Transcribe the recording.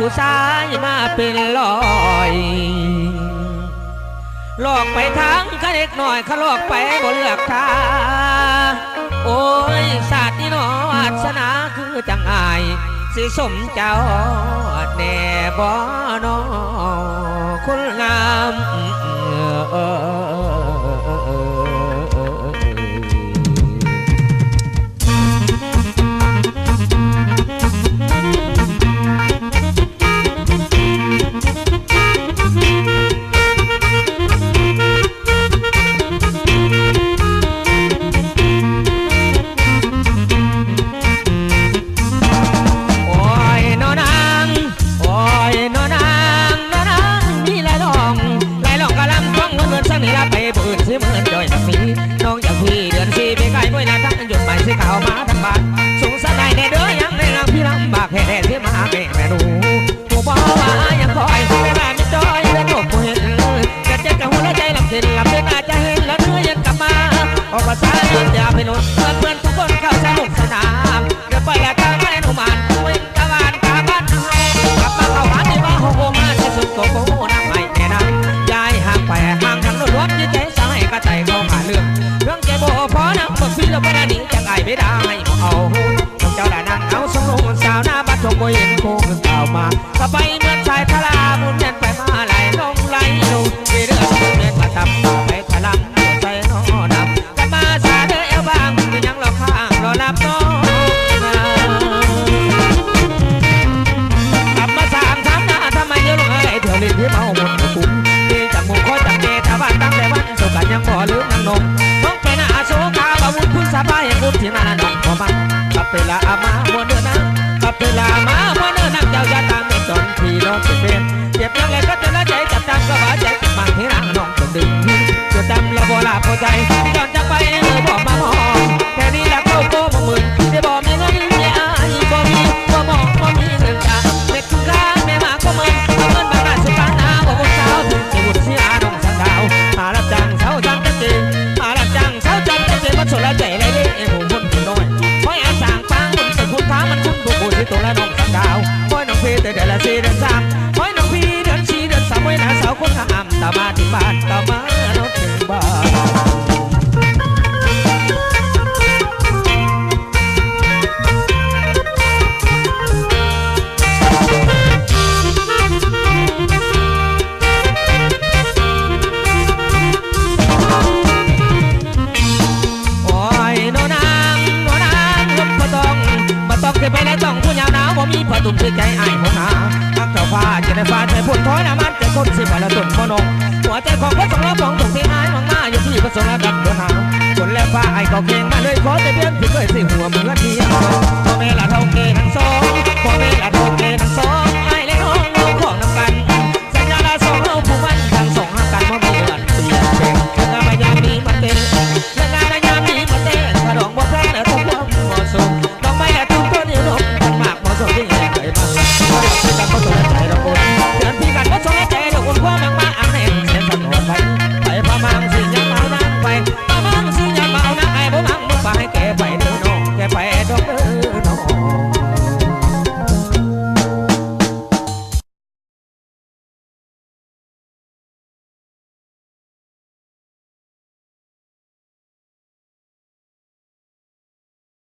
ผู้ชายมาเป็นลอยหลอกไปทางข้าเล็กหน่อยข้าหลอกไปบ่เลือกทางโอ้ยศาสตร์นี่หนอวาสนาคือจังอายสิสมเจ้าแน่บ่นอคนงามเข้ามาทางบ้านสงสารในเด้อยังในรังพี่ลำบากแห่ที่มาแม่ดูผู้บ่าวว่ายังคอยเวลาไม่จอยเรื่องหลบเห็นกระเจ็บกระหัวใจลำเส้นลำเส้นอาจจะเห็นแล้วเนื้อยังกลับมาออกภาษาอย่าไปลดเพื่อนทุกคนเข้าสนุกสนานเดี๋ยวไปแล้วก็ไม่หนุมานวิ่งกะบานกะบ้านกลับมาเข้าหาที่ว่าหงมาที่สุดก็โก้น้ำไม่แน่นะย้ายห่างไปห่างทางรถรถยิ่งใจสายกระใจเข้าหาเรื่องใจโบพอนะบอกพี่เราไม่ได้หนีจากไอ้ไม่ได้เอาต้องเจ้าด่านางเอาสมองสาวหน้าบ้านชมมวยเห็นโค้งเก่ามาก็ไปเหมือนชายทลามุนเย็นไปมาไหลลงไหลลงเรื่อยๆเดินมาตับไปทะลังใจน้อนับกันมาซาเด้อเอวบางเป็นยังรอข้างรอรับน้องกลับมาสามถามหน้าทำไมเยอะลงอะไรเถื่อนลิ้นที่เมาหมดคุ้มที่จับมุมคอยจับเกตาบ้านตั้งแต่วันสุกันยังบ่ลืมนางนมโชกาบาวุธคุณสบายบุญที่นาหนองพอมันกับเวลามาโมเดินนะกับเวลามาโมเดินนักเจ้าจะตามจนที่น้องเป็นเจ็บยังไงก็จะละใจจับจังก็ว่าใจบางที่นางน้องจนดึงจะจำและโบราณพอใจที่ย้อนจะไปเลยบอกมามองแค่นี้แล้วเข้าโก้มาหมื่นจะบอกไม่เงินเนี่ยบ่มีบ่มองบ่มีเงินจ้าเด็กคุณค่าแม่มาก็เหมือนเอาเงินมาบ้านสุพรรณนาบอกคนสาวถึงจะบุญเสียน้องสังดาวหารับจ้างเสาจังจะจริงหารับจ้างเสาจังจะจริงมันสุดละใจเลยเอ็มหุ่นหุ่นน้อยคอยอาสางฟังหุ่นสุดหุ่นท้ามันหุ่นบุกที่ตัวละน้องสังดาวคอยน้องพี่เดือนละ4 เดือน3คอยน้องพี่เดือน4 เดือน3ไว้หน้าสาวคนงามตามาที่บ้านตามารถถึงบ้านไปแล้วต้องผู้ยาวหนาวบ่มีผ้าตุ่มที่ใจไอ้หัวหน้าทักเจ้าฟ้าจะได้ฟ้าใจพุ่นถอยน้ำมันจะคนสิบวันละตุ่มพนงหัวใจของพระสงฆ์ละฟองตุ่มที่หายมังมาอยู่ที่พระสงฆ์ละดับเดือดหาวคนแล้วฟ้าไอ้ก็เก่งมาเลยขอแต่เพียงผิดเลยสิหัวเหมือนที่พ่อแม่ละเท่าเก